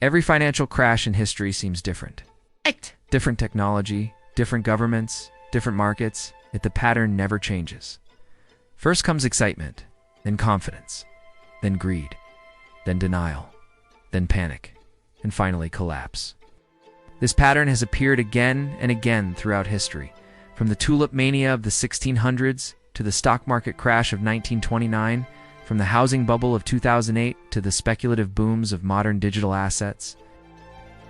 Every financial crash in history seems different. Different technology, different governments, different markets, yet the pattern never changes. First comes excitement, then confidence, then greed, then denial, then panic, and finally collapse. This pattern has appeared again and again throughout history, from the tulip mania of the 1600s to the stock market crash of 1929, from the housing bubble of 2008 to the speculative booms of modern digital assets.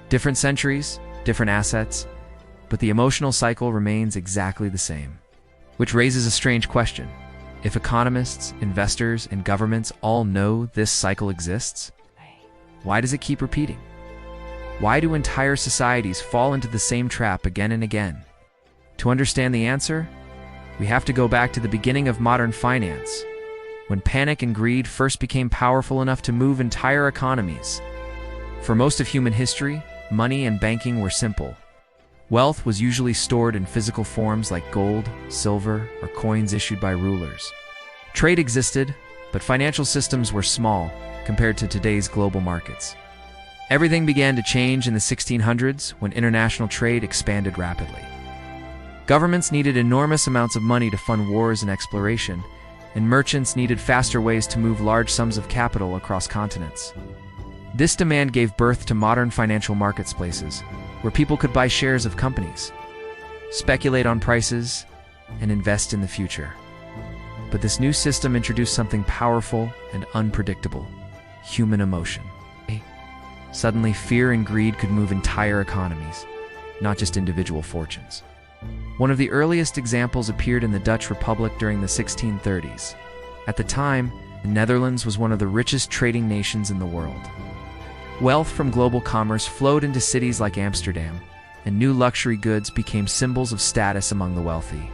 Different centuries, different assets, but the emotional cycle remains exactly the same. Which raises a strange question. If economists, investors, and governments all know this cycle exists, why does it keep repeating? Why do entire societies fall into the same trap again and again? To understand the answer, we have to go back to the beginning of modern finance, when panic and greed first became powerful enough to move entire economies. For most of human history, money and banking were simple. Wealth was usually stored in physical forms like gold, silver, or coins issued by rulers. Trade existed, but financial systems were small compared to today's global markets. Everything began to change in the 1600s when international trade expanded rapidly. Governments needed enormous amounts of money to fund wars and exploration, and merchants needed faster ways to move large sums of capital across continents. This demand gave birth to modern financial marketplaces, where people could buy shares of companies, speculate on prices, and invest in the future. But this new system introduced something powerful and unpredictable: human emotion. Suddenly, fear and greed could move entire economies, not just individual fortunes. One of the earliest examples appeared in the Dutch Republic during the 1630s. At the time, the Netherlands was one of the richest trading nations in the world. Wealth from global commerce flowed into cities like Amsterdam, and new luxury goods became symbols of status among the wealthy.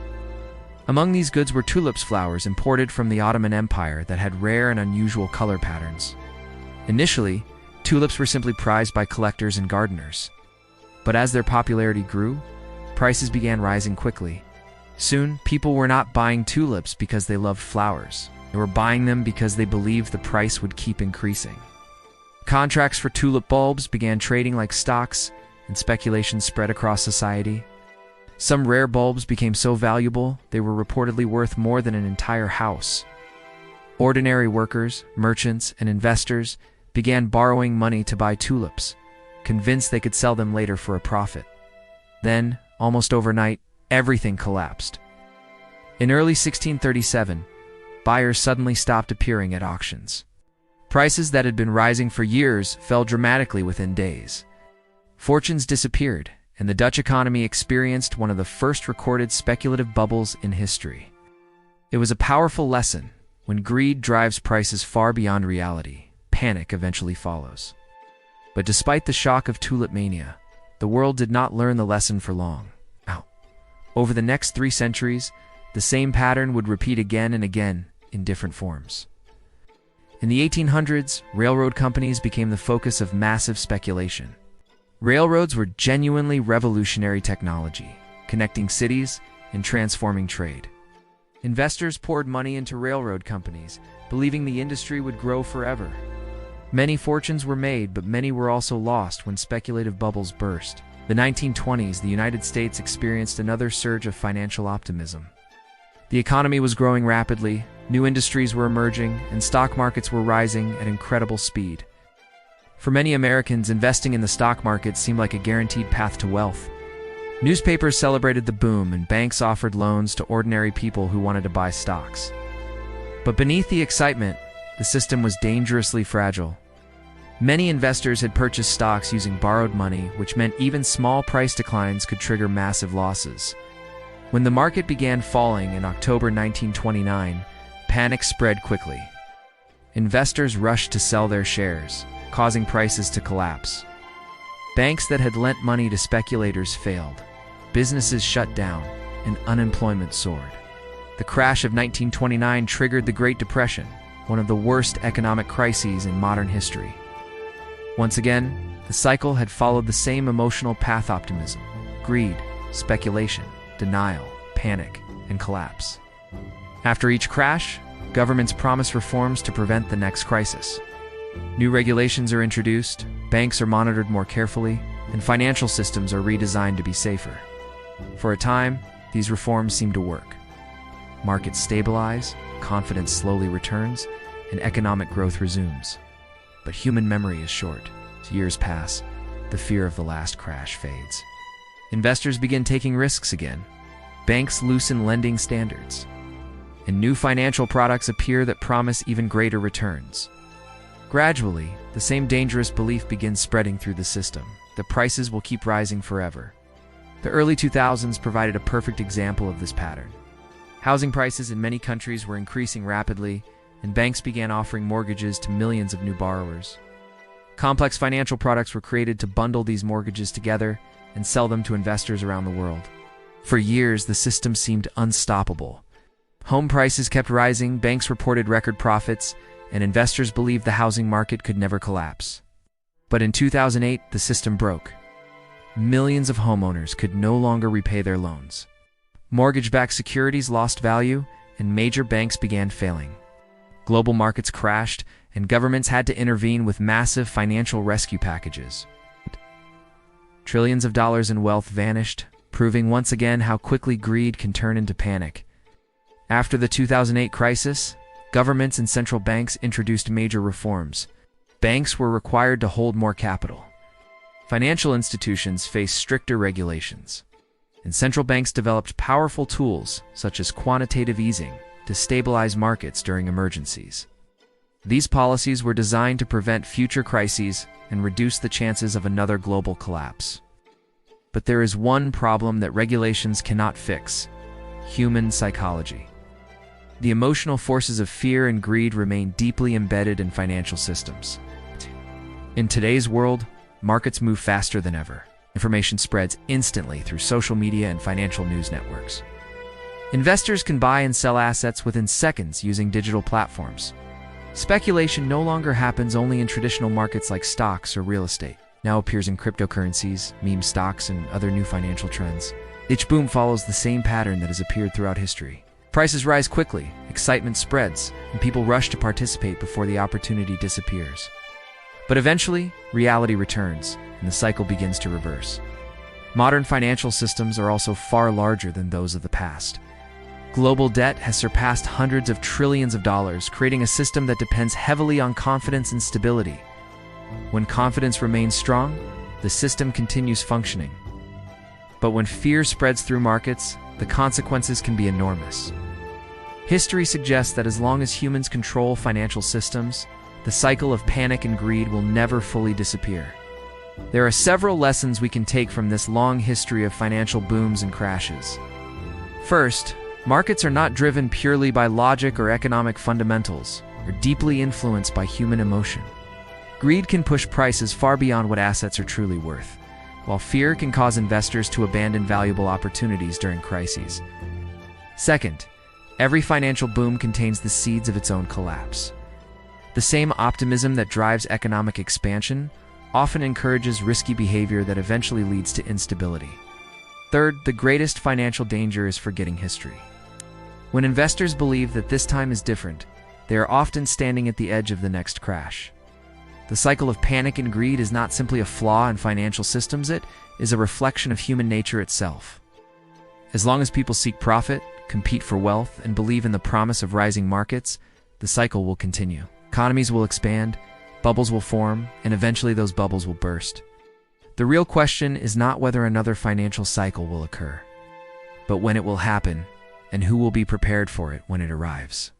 Among these goods were tulips flowers imported from the Ottoman Empire that had rare and unusual color patterns. Initially, tulips were simply prized by collectors and gardeners. But as their popularity grew, prices began rising quickly. Soon, people were not buying tulips because they loved flowers. They were buying them because they believed the price would keep increasing. Contracts for tulip bulbs began trading like stocks, and speculation spread across society. Some rare bulbs became so valuable, they were reportedly worth more than an entire house. Ordinary workers, merchants, and investors began borrowing money to buy tulips, convinced they could sell them later for a profit. Then, almost overnight, everything collapsed. In early 1637, buyers suddenly stopped appearing at auctions. Prices that had been rising for years fell dramatically within days. Fortunes disappeared, and the Dutch economy experienced one of the first recorded speculative bubbles in history. It was a powerful lesson. When greed drives prices far beyond reality, panic eventually follows. But despite the shock of tulip mania, the world did not learn the lesson for long. Over the next 3 centuries, the same pattern would repeat again and again in different forms. In the 1800s, railroad companies became the focus of massive speculation. Railroads were genuinely revolutionary technology, connecting cities and transforming trade. Investors poured money into railroad companies, believing the industry would grow forever. Many fortunes were made, but many were also lost when speculative bubbles burst. The 1920s, the United States experienced another surge of financial optimism. The economy was growing rapidly, new industries were emerging, and stock markets were rising at incredible speed. For many Americans, investing in the stock market seemed like a guaranteed path to wealth. Newspapers celebrated the boom, and banks offered loans to ordinary people who wanted to buy stocks. But beneath the excitement, the system was dangerously fragile. Many investors had purchased stocks using borrowed money, which meant even small price declines could trigger massive losses. When the market began falling in October 1929, panic spread quickly. Investors rushed to sell their shares, causing prices to collapse. Banks that had lent money to speculators failed, businesses shut down, and unemployment soared. The crash of 1929 triggered the Great Depression, one of the worst economic crises in modern history. Once again, the cycle had followed the same emotional path: optimism, greed, speculation, denial, panic, and collapse. After each crash, governments promise reforms to prevent the next crisis. New regulations are introduced, banks are monitored more carefully, and financial systems are redesigned to be safer. For a time, these reforms seem to work. Markets stabilize, confidence slowly returns, and economic growth resumes. But human memory is short. As years pass, the fear of the last crash fades. Investors begin taking risks again. Banks loosen lending standards, and new financial products appear that promise even greater returns. Gradually, the same dangerous belief begins spreading through the system, that prices will keep rising forever. The early 2000s provided a perfect example of this pattern. Housing prices in many countries were increasing rapidly, and banks began offering mortgages to millions of new borrowers. Complex financial products were created to bundle these mortgages together and sell them to investors around the world. For years, the system seemed unstoppable. Home prices kept rising, banks reported record profits, and investors believed the housing market could never collapse. But in 2008, the system broke. Millions of homeowners could no longer repay their loans. Mortgage-backed securities lost value, and major banks began failing. Global markets crashed, and governments had to intervene with massive financial rescue packages. Trillions of dollars in wealth vanished, proving once again how quickly greed can turn into panic. After the 2008 crisis, governments and central banks introduced major reforms. Banks were required to hold more capital. Financial institutions faced stricter regulations, and central banks developed powerful tools, such as quantitative easing, to stabilize markets during emergencies. These policies were designed to prevent future crises and reduce the chances of another global collapse. But there is one problem that regulations cannot fix: human psychology. The emotional forces of fear and greed remain deeply embedded in financial systems. In today's world, markets move faster than ever. Information spreads instantly through social media and financial news networks. Investors can buy and sell assets within seconds using digital platforms. Speculation no longer happens only in traditional markets like stocks or real estate. Now appears in cryptocurrencies, meme stocks, and other new financial trends. Each boom follows the same pattern that has appeared throughout history. Prices rise quickly, excitement spreads, and people rush to participate before the opportunity disappears. But eventually, reality returns, and the cycle begins to reverse. Modern financial systems are also far larger than those of the past. Global debt has surpassed hundreds of trillions of dollars, creating a system that depends heavily on confidence and stability. When confidence remains strong, the system continues functioning. But when fear spreads through markets, the consequences can be enormous. History suggests that as long as humans control financial systems, the cycle of panic and greed will never fully disappear. There are several lessons we can take from this long history of financial booms and crashes. First, markets are not driven purely by logic or economic fundamentals. They're deeply influenced by human emotion. Greed can push prices far beyond what assets are truly worth, while fear can cause investors to abandon valuable opportunities during crises. Second, every financial boom contains the seeds of its own collapse. The same optimism that drives economic expansion often encourages risky behavior that eventually leads to instability. Third, the greatest financial danger is forgetting history. When investors believe that this time is different, they are often standing at the edge of the next crash. The cycle of panic and greed is not simply a flaw in financial systems, it is a reflection of human nature itself. As long as people seek profit, compete for wealth, and believe in the promise of rising markets, the cycle will continue. Economies will expand, bubbles will form, and eventually those bubbles will burst. The real question is not whether another financial cycle will occur, but when it will happen, and who will be prepared for it when it arrives.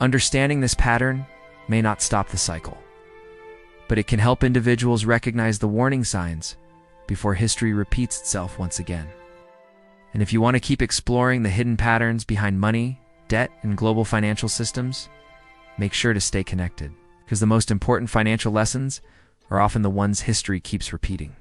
Understanding this pattern may not stop the cycle, but it can help individuals recognize the warning signs before history repeats itself once again. And if you want to keep exploring the hidden patterns behind money, debt, and global financial systems, make sure to stay connected, because the most important financial lessons are often the ones history keeps repeating.